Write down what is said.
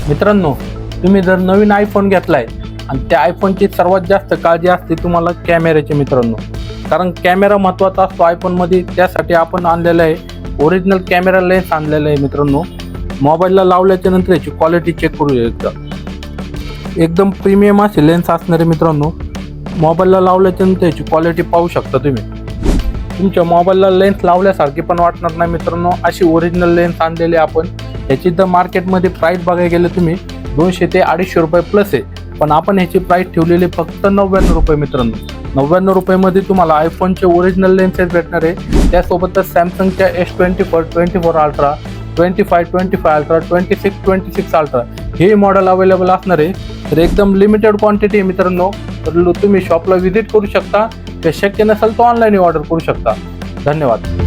मित्रांनो, तुम्ही जर नवीन आयफोन घेतलाय आणि त्या आयफोनची सर्वात जास्त काळजी असते तुम्हाला कॅमेऱ्याची मित्रांनो, कारण कॅमेरा महत्त्वाचा असतो आयफोनमध्ये. त्यासाठी आपण आणलेलं आहे ओरिजिनल कॅमेरा लेन्स आणलेलं आहे मित्रांनो. मोबाईलला लावल्याच्या नंतर याची क्वालिटी चेक करू एकदा. एकदम प्रीमियम असे लेन्स असणार आहे मित्रांनो. मोबाईलला लावल्याच्या नंतर याची क्वालिटी पाहू शकता तुम्ही. तुमच्या मोबाईलला लेन्स लावल्यासारखी पण वाटणार नाही मित्रांनो. अशी ओरिजिनल लेन्स आणलेली आपण. याची तर मार्केटमध्ये प्राईस बघायला गेलं तुम्ही 200 ते 250 रुपये प्लस आहे, पण आपण ह्याची प्राईस ठेवलेली फक्त 99 रुपये मित्रांनो. 99 रुपयेमध्ये तुम्हाला आयफोनचे ओरिजिनल लेन्सेस भेटणार आहे. त्यासोबतच सॅमसंगच्या S24, 24 अल्ट्रा, 25 अल्ट्रा, 26 अल्ट्रा हे मॉडेल अवेलेबल असणार आहे. तर एकदम लिमिटेड क्वांटिटी आहे मित्रांनो. तर तुम्ही शॉपला व्हिजिट करू शकता. ते शक्य नसेल तर ऑनलाईन ऑर्डर करू शकता. धन्यवाद.